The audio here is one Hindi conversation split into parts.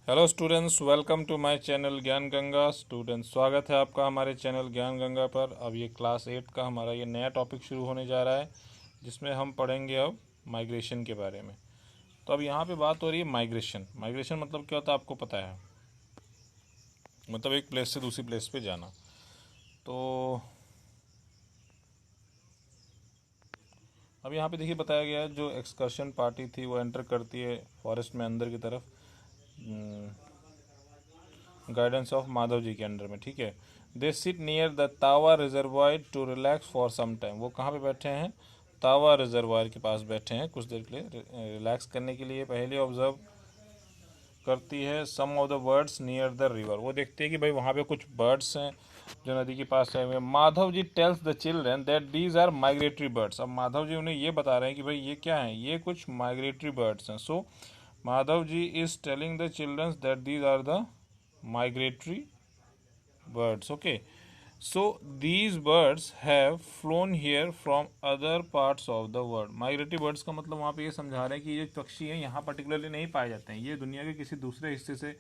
Hello students, welcome to my channel Gyan Ganga. Students, स्वागत है आपका हमारे चैनल ज्ञान गंगा पर। अब ये क्लास 8 का हमारा ये नया टॉपिक शुरू होने जा रहा है, जिसमें हम पढ़ेंगे अब माइग्रेशन के बारे में। तो अब यहाँ पे बात हो रही है माइग्रेशन। माइग्रेशन मतलब क्या होता है आपको पता है? मतलब एक प्लेस से दूसरी प्लेस पे जाना। तो अब यहाँ पे देखिए बताया गया है, जो एक्सकर्शन पार्टी थी वो एंटर करती है फॉरेस्ट में अंदर की तरफ, गाइडेंस ऑफ माधव जी के अंडर में। ठीक है। They sit near the Tawa reservoir to relax for some time. वो कहाँ पे बैठे हैं? तावा रिजर्वायर के पास बैठे हैं कुछ देर के लिए रिलैक्स करने के लिए। पहले ऑब्जर्व करती है some of the birds near the river. वो देखते हैं कि भाई वहाँ पे कुछ बर्ड्स हैं जो नदी के पास आए हुए हैं। Madhav ji tells the children that these are migratory birds. अब माधव जी उन्हें ये बता रहे हैं कि भाई ये क्या है, ये कुछ माइग्रेटरी बर्ड्स हैं। So Madhav ji is telling the children that these are the migratory birds. Okay, so these birds have flown here from other parts of the world. migratory birds का मतलब वहाँ पे ये समझा रहे हैं कि ये पक्षी हैं यहाँ पर्टिकुलरली नहीं पाए जाते हैं, ये दुनिया के किसी दूसरे हिस्से से,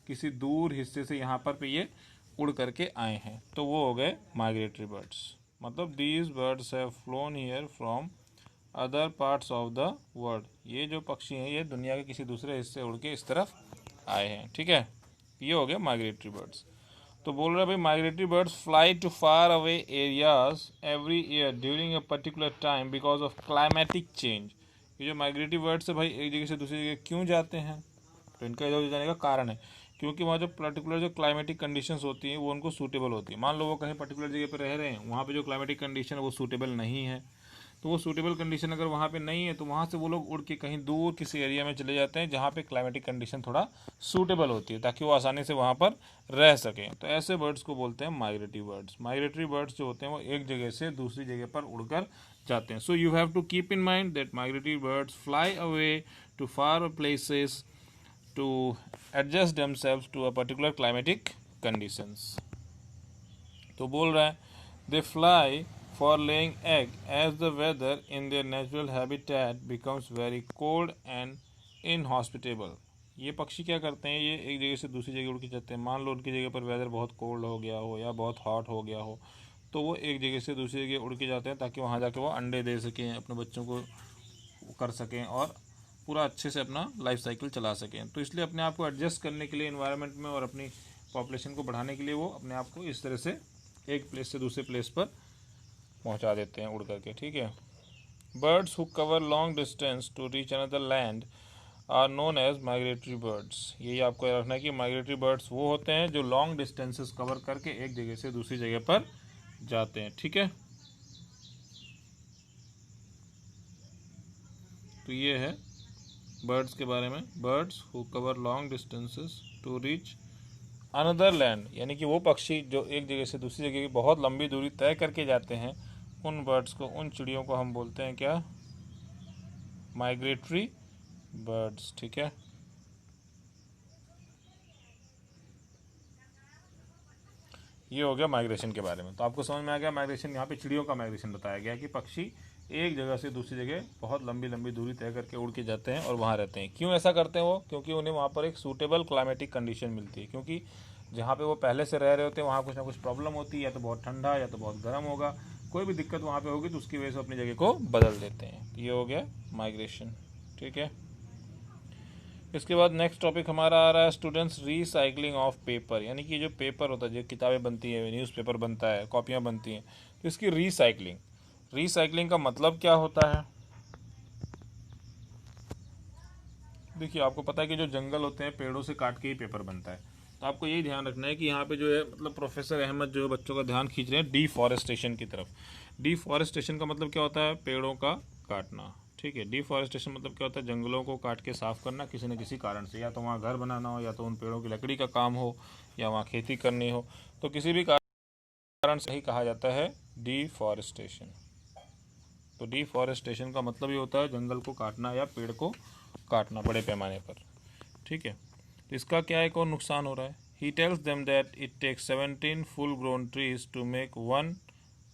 किसी दूर हिस्से से यहाँ पर पे ये उड़ करके आए हैं। तो वो हो गए माइग्रेटरी बर्ड्स। मतलब these birds have flown here from other parts of the world. ये जो पक्षी हैं ये दुनिया के किसी दूसरे हिस्से उड़ के इस तरफ आए हैं। ठीक है, ये हो गया माइग्रेटरी बर्ड्स। तो बोल रहा है भाई migratory birds fly to far away areas every year during a particular time because of climatic change. ये जो माइग्रेटरी बर्ड्स है भाई एक जगह से दूसरी जगह क्यों जाते हैं? तो इनका इधर जाने का कारण है क्योंकि वहाँ जो पर्टिकुलर जो क्लाइमेटिक कंडीशंस होती हैं वो उनको सूटेबल होती है। मान लो वो कहीं पर्टिकुलर जगह पर रह रहे हैं, वहाँ पे जो क्लाइमेटिक कंडीशन है वो सूटेबल नहीं है, तो वो सूटेबल कंडीशन अगर वहाँ पे नहीं है तो वहाँ से वो लोग उड़ के कहीं दूर किसी एरिया में चले जाते हैं जहाँ पे क्लाइमेटिक कंडीशन थोड़ा सूटेबल होती है, ताकि वो आसानी से वहाँ पर रह सकें। तो ऐसे बर्ड्स को बोलते हैं माइग्रेटरी बर्ड्स। माइग्रेटरी बर्ड्स जो होते हैं वो एक जगह से दूसरी जगह पर उड़कर जाते हैं। So you have to keep in mind that migratory birds fly away to far places to adjust themselves to a particular climatic conditions. तो बोल रहा है they fly for laying egg as the weather in their natural habitat becomes very cold and inhospitable. ये पक्षी क्या करते हैं, ये एक जगह से दूसरी जगह उड़ के जाते हैं। मान लो उनकी जगह पर वेदर बहुत कोल्ड हो गया हो या बहुत हॉट हो गया हो, तो वो एक जगह से दूसरी जगह उड़ के जाते हैं ताकि वहाँ जाके वो अंडे दे सकें, अपने बच्चों को कर सकें और पूरा अच्छे से अपना लाइफ साइकिल चला सकें। तो इसलिए अपने आप को एडजस्ट करने के लिए इन्वायरमेंट में और अपनी पॉपुलेशन को बढ़ाने के लिए वो अपने आप को इस तरह से एक प्लेस से दूसरे प्लेस पर पहुंचा देते हैं उड़ करके। ठीक है। Birds who cover long distance to reach another land are known as migratory birds. यही आपको रखना है कि माइग्रेटरी बर्ड्स वो होते हैं जो लॉन्ग डिस्टेंसेस कवर करके एक जगह से दूसरी जगह पर जाते हैं। ठीक है, तो ये है बर्ड्स के बारे में। Birds who cover long distances to reach another land, यानी कि वो पक्षी जो एक जगह से दूसरी जगह की बहुत लंबी दूरी तय करके जाते हैं, उन बर्ड्स को, उन चिड़ियों को हम बोलते हैं क्या? Migratory birds. ठीक है, ये हो गया माइग्रेशन के बारे में। तो आपको समझ में आ गया माइग्रेशन। यहाँ पे चिड़ियों का माइग्रेशन बताया गया कि पक्षी एक जगह से दूसरी जगह बहुत लंबी लंबी दूरी तय करके उड़ के जाते हैं और वहाँ रहते हैं। क्यों ऐसा करते हैं वो? क्योंकि उन्हें वहाँ पर एक सूटेबल क्लाइमेटिक कंडीशन मिलती है। क्योंकि जहाँ पे वो पहले से रह रहे होते हैं वहाँ कुछ ना कुछ प्रॉब्लम होती है, या तो बहुत ठंडा या तो बहुत गर्म होगा, कोई भी दिक्कत वहाँ पे होगी तो उसकी वजह से अपनी जगह को बदल देते हैं। ये हो गया माइग्रेशन। ठीक है, इसके बाद नेक्स्ट टॉपिक हमारा आ रहा है स्टूडेंट्स, रीसाइकलिंग ऑफ पेपर। यानी कि जो पेपर होता है, जो किताबें बनती हैं, न्यूज़पेपर बनता है, कॉपियाँ बनती हैं, तो इसकी रीसाइकलिंग। रीसाइकलिंग का मतलब क्या होता है? देखिए आपको पता है कि जो जंगल होते हैं पेड़ों से काट के ही पेपर बनता है। तो आपको यही ध्यान रखना है कि यहाँ पे जो है मतलब प्रोफेसर अहमद जो है बच्चों का ध्यान खींच रहे हैं डिफॉरेस्टेशन की तरफ। डिफॉरेस्टेशन का मतलब क्या होता है? पेड़ों का काटना। ठीक है, डिफॉरेस्टेशन मतलब क्या होता है? जंगलों को काट के साफ करना किसी न किसी कारण से, या तो वहाँ घर बनाना हो, या तो उन पेड़ों की लकड़ी का काम हो, या वहाँ खेती करनी हो, तो किसी भी कारण से ही कहा जाता है डिफॉरेस्टेशन। तो डिफॉरेस्टेशन का मतलब ये होता है जंगल को काटना या पेड़ को काटना बड़े पैमाने पर। ठीक है, तो इसका क्या एक और नुकसान हो रहा है? He tells them that it takes 17 full grown trees to make 1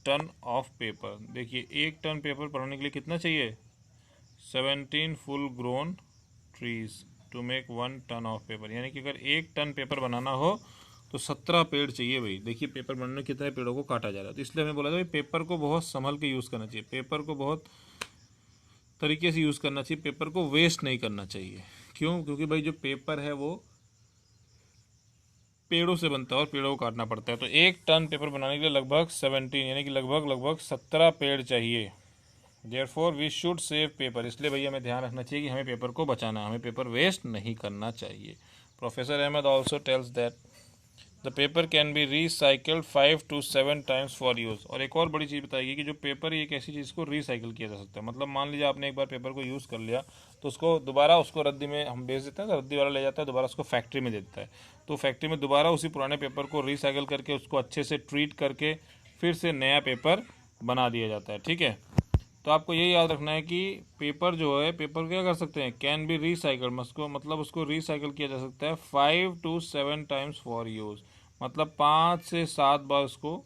ton of paper. देखिए 1 टन पेपर बनाने के लिए कितना चाहिए? 17 full grown trees to make 1 ton of paper, यानी कि अगर 1 टन पेपर बनाना हो तो 17 पेड़ चाहिए भाई। देखिए पेपर बनने में कितने पेड़ों को काटा जा रहा है। तो इसलिए हमें बोला था भाई पेपर को बहुत संभल के यूज़ करना चाहिए, पेपर को बहुत तरीके से यूज़ करना चाहिए, पेपर को वेस्ट नहीं करना चाहिए। क्यों? क्योंकि भाई जो पेपर है वो पेड़ों से बनता है और पेड़ों को काटना पड़ता है। तो 1 टन पेपर बनाने के लिए लगभग 17 यानी कि लगभग 17 पेड़ चाहिए। Therefore we should save paper, इसलिए भैया हमें ध्यान रखना चाहिए कि हमें पेपर को बचाना है, हमें पेपर वेस्ट नहीं करना चाहिए। Professor Ahmad also tells that the paper can be recycled 5 to 7 times for use. और एक और बड़ी चीज़ बताइए कि जो पेपर एक ऐसी चीज़ को रिसाइकिल किया जा सकता है। मतलब मान लीजिए आपने एक बार पेपर को यूज़ कर लिया तो उसको दोबारा उसको रद्दी में हम बेच देते हैं, तो रद्दी वाला ले जाता है दोबारा उसको फैक्ट्री में देता है, तो फैक्ट्री में दोबारा उसी पुराने पेपर को रिसाइकिल करके उसको अच्छे से ट्रीट करके फिर से नया पेपर बना दिया जाता है। ठीक है, तो आपको ये याद रखना है कि पेपर जो है, पेपर क्या कर सकते हैं, कैन बी रिसाइकल, मतलब उसको रिसाइकल किया जा सकता है 5 to 7 टाइम्स फॉर यूज़, मतलब 5 से 7 बार उसको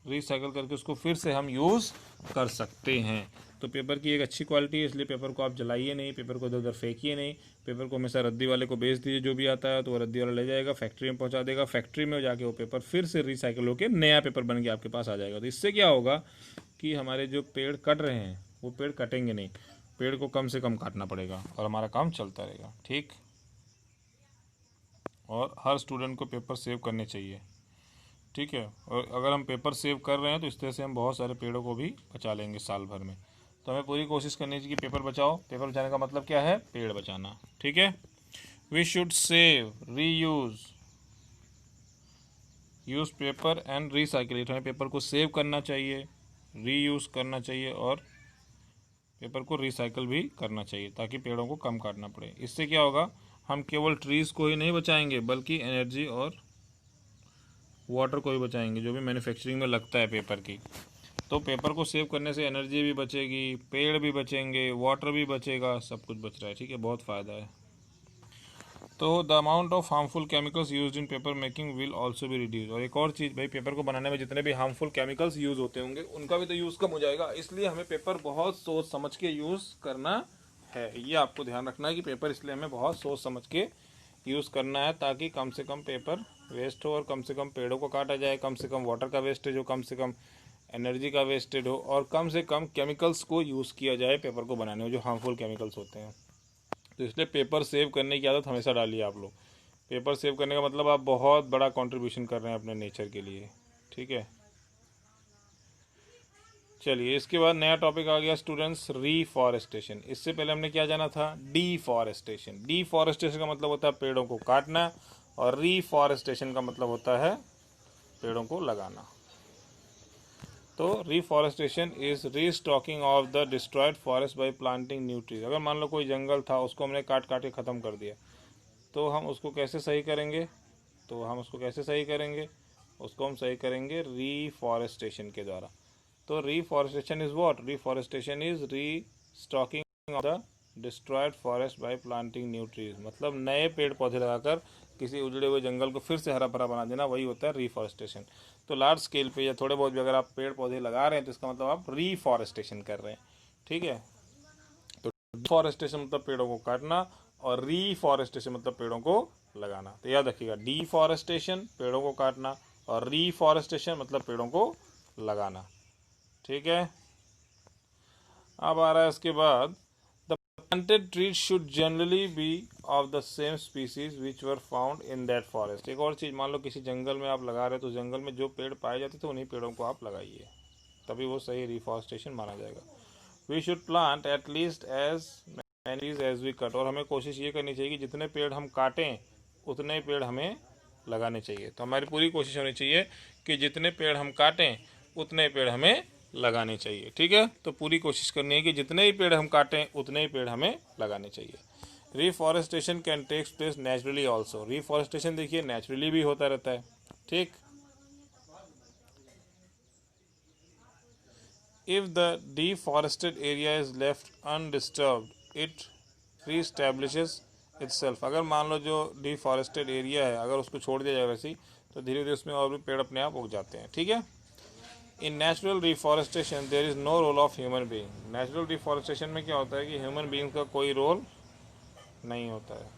रिसाइकल करके उसको फिर से हम यूज़ कर सकते हैं। तो पेपर की एक अच्छी क्वालिटी है, इसलिए पेपर को आप जलाइए नहीं, पेपर को इधर उधर फेंकिए नहीं, पेपर को हमेशा रद्दी वाले को बेच दीजिए। जो भी आता है तो वो रद्दी वाला ले जाएगा, फैक्ट्री में पहुंचा देगा, फैक्ट्री में जाके वो पेपर फिर से रिसाइकिल होकर नया पेपर बन के आपके पास आ जाएगा। तो इससे क्या होगा कि हमारे जो पेड़ कट रहे हैं वो पेड़ कटेंगे नहीं, पेड़ को कम से कम काटना पड़ेगा और हमारा काम चलता रहेगा। ठीक, और हर स्टूडेंट को पेपर सेव करने चाहिए। ठीक है, और अगर हम पेपर सेव कर रहे हैं तो इस तरह से हम बहुत सारे पेड़ों को भी बचा लेंगे साल भर में। तो हमें पूरी कोशिश करनी चाहिए कि पेपर बचाओ। पेपर बचाने का मतलब क्या है? पेड़ बचाना। ठीक है, we should save, use paper and recycle it. हमें पेपर को सेव करना चाहिए, रीयूज़ करना चाहिए और पेपर को रिसाइकिल भी करना चाहिए ताकि पेड़ों को कम काटना पड़े। इससे क्या होगा, हम केवल ट्रीज़ को ही नहीं बचाएंगे बल्कि एनर्जी और वाटर को भी बचाएंगे जो भी मैन्युफैक्चरिंग में लगता है पेपर की। तो पेपर को सेव करने से एनर्जी भी बचेगी, पेड़ भी बचेंगे, वाटर भी बचेगा, सब कुछ बच रहा है। ठीक है, बहुत फ़ायदा है। तो the amount of harmful chemicals used in paper making will also be reduce. और एक और चीज़ भाई, पेपर को बनाने में जितने भी हार्मफुल केमिकल्स यूज़ होते होंगे उनका भी तो यूज़ कम हो जाएगा। इसलिए हमें पेपर बहुत सोच समझ के यूज़ करना है। ये आपको ध्यान रखना है कि पेपर इसलिए हमें बहुत सोच समझ के यूज़ करना है ताकि कम से कम पेपर वेस्ट हो और कम से कम पेड़ों को काटा जाए, कम से कम वाटर का वेस्टेज हो, कम से कम एनर्जी का वेस्टेज हो और कम से कम केमिकल्स को यूज़ किया जाए पेपर को बनाने में, जो हार्मफुल केमिकल्स होते हैं। तो इसलिए पेपर सेव करने की आदत हमेशा डालिए आप लोग। पेपर सेव करने का मतलब आप बहुत बड़ा कंट्रीब्यूशन कर रहे हैं अपने नेचर के लिए। ठीक है, चलिए इसके बाद नया टॉपिक आ गया स्टूडेंट्स, रीफॉरेस्टेशन। इससे पहले हमने क्या जाना था? डीफॉरेस्टेशन। डीफॉरेस्टेशन का मतलब होता है पेड़ों को काटना और रीफॉरेस्टेशन का मतलब होता है पेड़ों को लगाना। तो reforestation is restocking of the destroyed forest by planting new trees. अगर मान लो कोई जंगल था उसको हमने काट काट के ख़त्म कर दिया, तो हम उसको कैसे सही करेंगे? उसको हम सही करेंगे रीफॉरेस्टेशन के द्वारा। तो reforestation is what? Reforestation is restocking of the destroyed forest by planting new trees. मतलब नए पेड़ पौधे लगाकर किसी उजड़े हुए जंगल को फिर से हरा भरा बना देना, वही होता है रीफॉरेस्टेशन। तो लार्ज स्केल पे या थोड़े बहुत भी अगर आप पेड़ पौधे लगा रहे हैं तो इसका मतलब आप रीफॉरेस्टेशन कर रहे हैं। ठीक है, तो डिफॉरेस्टेशन मतलब पेड़ों को काटना और रीफॉरेस्टेशन मतलब पेड़ों को लगाना। तो याद रखिएगा, डिफॉरेस्टेशन पेड़ों को काटना और रीफॉरेस्टेशन मतलब पेड़ों को लगाना। ठीक है, अब आ रहा है इसके बाद, planted trees should generally be of the same species which were found in that forest। एक और चीज़, मान लो किसी जंगल में आप लगा रहे हो तो जंगल में जो पेड़ पाए जाते थे उन्हीं पेड़ों को आप लगाइए, तभी वो सही रिफॉरेस्टेशन माना जाएगा। We should plant at least as many trees as we cut. और हमें कोशिश ये करनी चाहिए कि जितने पेड़ हम काटें उतने पेड़ हमें लगाने चाहिए। तो हमारी पूरी कोशिश होनी चाहिए कि जितने पेड़ हम काटें उतने पेड़ हमें लगाने चाहिए। ठीक है, तो पूरी कोशिश करनी है कि जितने ही पेड़ हम काटें उतने ही पेड़ हमें लगाने चाहिए। Reforestation can takes place naturally also. Reforestation देखिए नेचुरली भी होता रहता है। ठीक, if the deforested area is left undisturbed it reestablishes itself. अगर मान लो जो डिफॉरेस्टेड एरिया है अगर उसको छोड़ दिया जाए वैसे ही, तो धीरे धीरे उसमें और भी पेड़ अपने आप उग जाते हैं। ठीक है, in natural reforestation there is no role of human being. Natural reforestation में क्या होता है कि ह्यूमन बीइंग का कोई रोल नहीं होता है।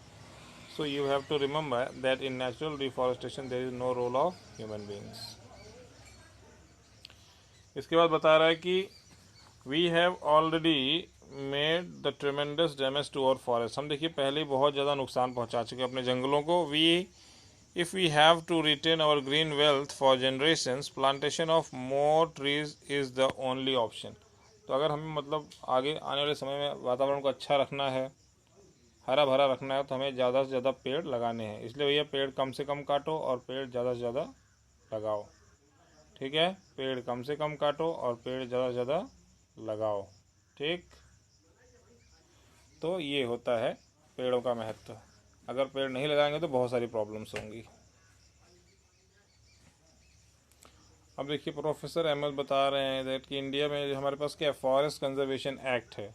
So you have to remember that in natural deforestation there is no role of human beings. इसके बाद बता रहा है कि we have already made the tremendous damage to our forest. हम देखिए पहले ही बहुत ज़्यादा नुकसान पहुंचा चुके अपने जंगलों को. If we have to retain our green wealth for generations, plantation of more trees is the only option. तो अगर हमें मतलब आगे आने वाले समय में वातावरण को अच्छा रखना है, हरा भरा रखना है, तो हमें ज़्यादा से ज़्यादा पेड़ लगाने हैं. इसलिए भैया पेड़ कम से कम काटो और पेड़ ज़्यादा से ज़्यादा लगाओ. ठीक है, पेड़ कम से कम काटो और पेड़ ज़्यादा से ज़्यादा लगाओ. ठीक, तो ये होता है पेड़ों का महत्व. अगर पेड़ नहीं लगाएंगे तो बहुत सारी प्रॉब्लम्स होंगी. अब देखिए प्रोफेसर एमएल बता रहे हैं दैट कि इंडिया में हमारे पास क्या फॉरेस्ट कंजर्वेशन एक्ट है.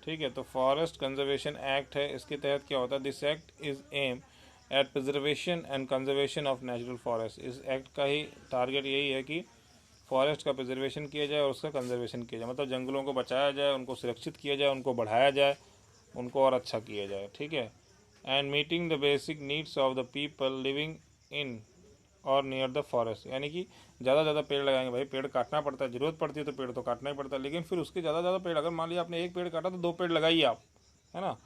ठीक है, तो फॉरेस्ट कंजर्वेशन एक्ट है. इसके तहत क्या होता है, this act is aim at preservation and conservation of natural forest. इस एक्ट का ही टारगेट यही है कि फॉरेस्ट का प्रिजर्वेशन किया जाए और उसका कंजर्वेशन किया जाए. मतलब जंगलों को बचाया जाए, उनको सुरक्षित किया जाए, उनको बढ़ाया जाए, उनको और अच्छा किया जाए. ठीक है, and meeting the basic needs of the people living in और नियर द फॉरेस्ट. यानी कि ज़्यादा ज़्यादा पेड़ लगाएंगे. भाई पेड़ काटना पड़ता है, ज़रूरत पड़ती है तो पेड़ तो काटना ही पड़ता है, लेकिन फिर उसके ज़्यादा पेड़, अगर मान लिया आपने एक पेड़ काटा तो 2 पेड़ लगाइए आप, है ना.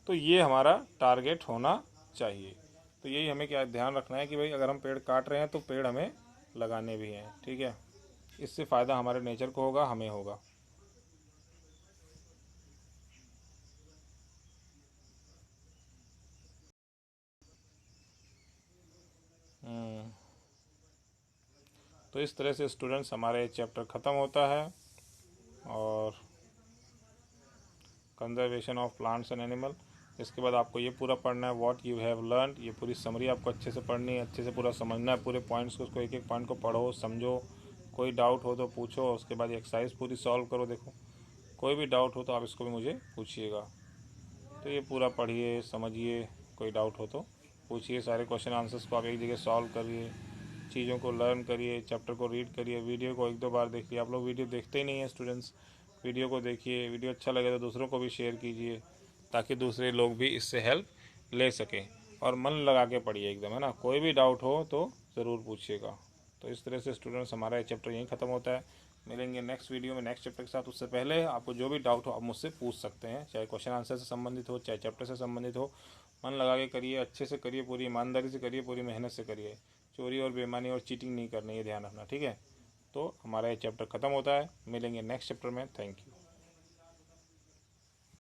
तो ये हमारा टारगेट होना चाहिए. तो यही हमें क्या ध्यान रखना है कि भाई अगर हम पेड़ काट रहे हैं तो पेड़ हमें लगाने भी हैं. ठीक है, इससे फ़ायदा हमारे नेचर को होगा, हमें होगा. तो इस तरह से स्टूडेंट्स हमारे चैप्टर ख़त्म होता है. और conservation of plants and animal, इसके बाद आपको ये पूरा पढ़ना है व्हाट यू हैव लर्न. ये पूरी समरी आपको अच्छे से पढ़नी है, अच्छे से पूरा समझना है, पूरे पॉइंट्स को, उसको एक एक पॉइंट को पढ़ो, समझो. कोई डाउट हो तो पूछो. उसके बाद एक्सरसाइज पूरी सॉल्व करो. देखो कोई भी डाउट हो तो आप इसको भी मुझे पूछिएगा. तो ये पूरा पढ़िए, समझिए, कोई डाउट हो तो पूछिए. सारे क्वेश्चन आंसर्स को आप एक जगह सॉल्व करिए, चीज़ों को लर्न करिए, चैप्टर को रीड करिए. वीडियो को 1-2 बार देखिए. आप लोग वीडियो देखते ही नहीं हैं स्टूडेंट्स. वीडियो को देखिए, वीडियो अच्छा लगे तो दूसरों को भी शेयर कीजिए ताकि दूसरे लोग भी इससे हेल्प ले सकें. और मन लगा के पढ़िए एकदम, है ना. कोई भी डाउट हो तो ज़रूर पूछिएगा. तो इस तरह से स्टूडेंट्स हमारा ये चैप्टर यहीं ख़त्म होता है. मिलेंगे नेक्स्ट वीडियो में नेक्स्ट चैप्टर के साथ. उससे पहले आपको जो भी डाउट हो आप मुझसे पूछ सकते हैं, चाहे क्वेश्चन आंसर से संबंधित हो, चाहे चैप्टर से संबंधित हो. मन लगा के करिए, अच्छे से करिए, पूरी ईमानदारी से करिए, पूरी मेहनत से करिए. चोरी और बेईमानी और चीटिंग नहीं करनी, ये ध्यान रखना. ठीक है, तो हमारा ये चैप्टर ख़त्म होता है. मिलेंगे नेक्स्ट चैप्टर में. Thank you.